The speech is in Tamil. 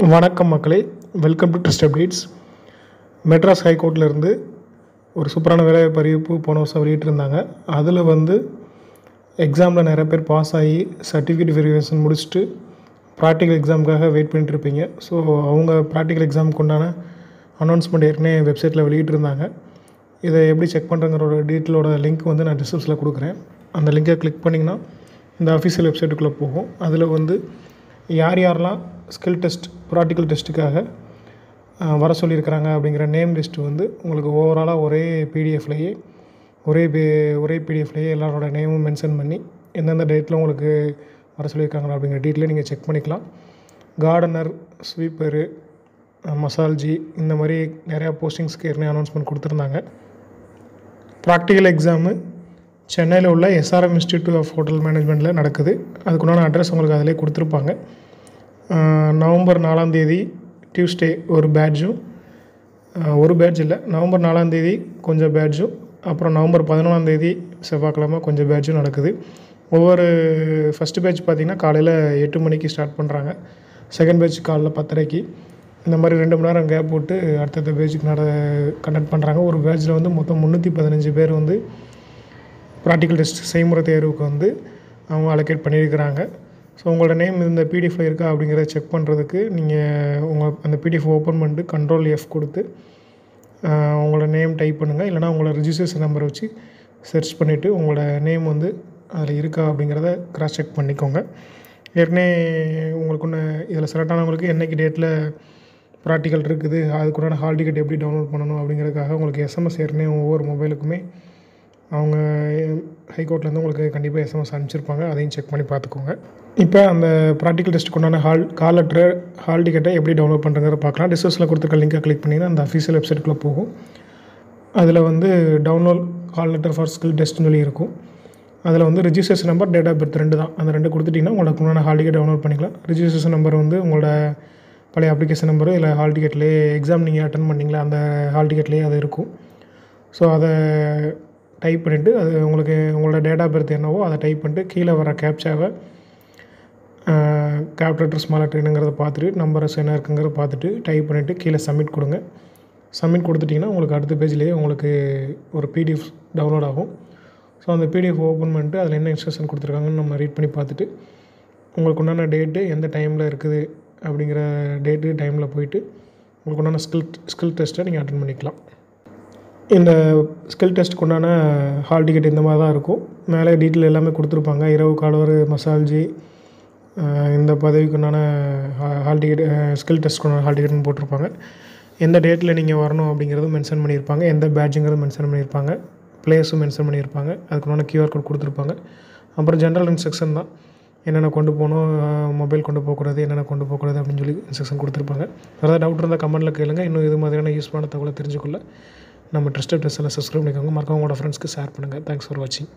வணக்கம் மக்களே, welcome to trust updates. Madras ஹைகோர்ட்லேருந்து ஒரு சூப்பரான வேலைவாய்ப்பு அறிவிப்பு போன வருஷம் வெளியிட்டிருந்தாங்க. அதில் எக்ஸாமில் நிறைய பேர் பாஸ் ஆகி சர்டிஃபிகேட் வெரிஃபிகேஷன் முடிச்சுட்டு ப்ராக்டிக்கல் எக்ஸாமுக்காக வெயிட் பண்ணிட்டுருப்பீங்க. ஸோ அவங்க ப்ராக்டிக்கல் எக்ஸாமுக்கு உண்டான அனௌன்ஸ்மெண்ட் ஏற்கனவே வெப்சைட்டில் வெளியிட்டிருந்தாங்க. இதை எப்படி செக் பண்ணுறங்கிற டீட்டெயிலோட லிங்க் நான் டிஸ்கிரிப்ஷனில் கொடுக்குறேன். அந்த லிங்கை கிளிக் பண்ணிங்கன்னா இந்த அஃபிஷியல் வெப்சைட்டுக்குள்ளே போகும். அதில் யாரெல்லாம் ஸ்கில் டெஸ்ட் ப்ராக்டிக்கல் டெஸ்ட்டுக்காக வர சொல்லியிருக்கிறாங்க அப்படிங்கிற நேம் லிஸ்ட்டு உங்களுக்கு ஓவராலாக ஒரே பிடிஎஃப்லேயே எல்லாரோட நேமும் மென்ஷன் பண்ணி எந்தெந்த டேட்டில் உங்களுக்கு வர சொல்லியிருக்காங்களா அப்படிங்கிற டீட்டெயிலை நீங்கள் செக் பண்ணிக்கலாம். கார்டனர், ஸ்வீப்பரு, மசால்ஜி இந்த மாதிரி நிறையா போஸ்டிங்ஸ்க்கு ஏற்கனவே அனௌன்ஸ்மெண்ட் கொடுத்துருந்தாங்க. ப்ராக்டிக்கல் எக்ஸாமு சென்னையில் உள்ள எஸ்ஆர்எம் இன்ஸ்டிடியூட் ஆஃப் ஹோட்டல் மேனேஜ்மெண்ட்டில் நடக்குது. அதுக்குண்டான அட்ரஸ் உங்களுக்கு அதிலே கொடுத்துருப்பாங்க. நவம்பர் 4 டியூஸ்டே ஒரு பேட்ஜ் இல்லை, நவம்பர் 4 கொஞ்சம் பேட்ஜும், அப்புறம் நவம்பர் 11 செவ்வாய்க்கிழமை கொஞ்சம் பேட்ஜும் நடக்குது. ஒவ்வொரு ஃபஸ்ட்டு பேட்ச் பார்த்திங்கன்னா காலையில் 8 மணிக்கு ஸ்டார்ட் பண்ணுறாங்க. செகண்ட் பேட்ச் காலையில் 10:30. இந்த மாதிரி 2 மணி நேரம் கேப் போட்டு அடுத்தடுத்த பேட்சுக்கு கண்டக்ட் பண்ணுறாங்க. ஒரு பேட்சில் மொத்தம் 315 பேர் ப்ராக்டிக்கல் டெஸ்ட் செய்முறை தேர்வுக்கு அவங்க அலோகேட் பண்ணியிருக்கிறாங்க. ஸோ உங்களோட நேம் இந்த பிடிஎஃப்பில் இருக்கா அப்படிங்கிறத செக் பண்ணுறதுக்கு நீங்கள் அந்த பிடிஎஃப் ஓப்பன் பண்ணிட்டு Ctrl+F கொடுத்து உங்களோட நேம் டைப் பண்ணுங்கள். இல்லைனா உங்களோட ரிஜிஸ்ட்ரேஷன் நம்பரை வச்சு சர்ச் பண்ணிவிட்டு உங்களோட நேம் அதில் இருக்கா அப்படிங்கிறத கிராஸ் செக் பண்ணிக்கோங்க. ஏற்கனவே இதில் செலக்ட் ஆனவங்களுக்கு என்றைக்கு டேட்டில் ப்ராக்டிக்கல் இருக்குது, அதுக்குண்டான ஹால் டிக்கெட் எப்படி டவுன்லோட் பண்ணணும் அப்படிங்கிறதுக்காக உங்களுக்கு எஸ்எம்எஸ் ஏற்கனவே ஒவ்வொரு மொபைலுக்குமே அவங்க ஹைகோர்ட்லேருந்து உங்களுக்கு கண்டிப்பாக எஸ்எம்எஸ் அனுப்பிச்சிருப்பாங்க. அதையும் செக் பண்ணி பார்த்துக்கோங்க. இப்போ அந்த ப்ராக்டிக்கல் டெஸ்ட்டுக்கு உண்டான கால் லெட்டர், ஹால் டிக்கெட்டை எப்படி டவுன்லோட் பண்ணுறதுங்கிறத பார்க்கலாம். டிஸ்கிரிப்ஷனில் கொடுத்துருக்க லிங்கை கிளிக் பண்ணிங்கன்னா அந்த அஃபீஷியல் வெப்சைட்டுக்குள்ளே போகும். அதில் download call letter for skill டெஸ்ட்னு சொல்லி இருக்கும். அதில் registration number, date of birth 2 தான். அந்த 2 கொடுத்துட்டிங்கன்னா உங்களுக்கு உண்டான ஹால் டிக்கெட் டவுன்லோட் பண்ணிக்கலாம். ரிஜிஸ்ட்ரேஷன் நம்பர் உங்களோட பழைய அப்ளிகேஷன் நம்பரு இல்லை ஹால் டிக்கெட்லேயே எக்ஸாம் நீங்கள் அட்டன் பண்ணிங்களா அந்த ஹால் டிக்கெட்லேயே அது இருக்கும். ஸோ அதை டைப் பண்ணிவிட்டு உங்களோட டேட் ஆஃப் பர்த் என்னவோ அதை டைப் பண்ணிட்டு கீழே வர கேப்சாவை கேபிட்டல் லெட்டர், ஸ்மால் லெட்டர் என்னங்கிறத பார்த்துட்டு நம்பர்ஸ் என்ன இருக்குங்கிறத பார்த்துட்டு டைப் பண்ணிவிட்டு கீழே சப்மிட் கொடுங்க. சப்மிட் கொடுத்துட்டிங்கன்னா உங்களுக்கு அடுத்த பேஜ்லேயே உங்களுக்கு ஒரு பிடிஎஃப் டவுன்லோட் ஆகும். ஸோ அந்த பிடிஎஃப் ஓப்பன் பண்ணிட்டு அதில் என்ன இன்ஸ்ட்ரக்ஷன் கொடுத்துருக்காங்கன்னு நம்ம ரீட் பண்ணி பார்த்துட்டு உங்களுக்கு உண்டான டேட்டு எந்த டைமில் இருக்குது அப்படிங்கிற டேட்டு டைமில் போயிட்டு உங்களுக்கு உண்டான ஸ்கில் டெஸ்ட்டை நீங்கள் அட்டன் பண்ணிக்கலாம். இந்த ஸ்கில் டெஸ்ட்டுக்கு உண்டான ஹால் டிக்கெட் இந்த மாதிரி தான் இருக்கும். மேலே டீட்டெயில் எல்லாமே கொடுத்துருப்பாங்க. இரவு காலவர், மசால்ஜி, இந்த பதவிக்கு உண்டான ஹால் டிக்கெட், ஸ்கில் டெஸ்ட்டுக்கு உண்டான ஹால் டிக்கெட்னு போட்டிருப்பாங்க. எந்த டேட்டில் நீங்கள் வரணும் அப்படிங்கிறதும் மென்ஷன் பண்ணியிருப்பாங்க. எந்த பேட்ஜுங்கிறது மென்ஷன் பண்ணியிருப்பாங்க. பிளேஸும் மென்ஷன் பண்ணியிருப்பாங்க. அதுக்குண்டான கியூஆர் கோட் கொடுத்துருப்பாங்க. அப்புறம் ஜென்ரல் இன்ஸ்ட்ரக்ஷன் தான், என்னென்ன கொண்டு போகணும், மொபைல் கொண்டு போகக்கூடாது, என்னென்ன கொண்டு போகக்கூடாது அப்படின்னு சொல்லி இன்ஸ்ட்ரக்ஷன் கொடுத்துருப்பாங்க. ஏதாவது டவுட் இருந்தால் கமெண்ட்டில் கேளுங்க. இன்னும் இது மாதிரியான யூஸ்ஃபுல்லான தகவலை தெரிஞ்சுக்கொள்ள நம்ம ட்ரஸ்ட் அப்டேட்ஸில் சப்ஸ்கிரைப் பண்ணிக்கோங்க. மறக்காம உங்களோட ஃப்ரெண்ட்ஸ்க்கு ஷேர் பண்ணுங்கள். தேங்க்ஸ் ஃபார் வாட்சிங்.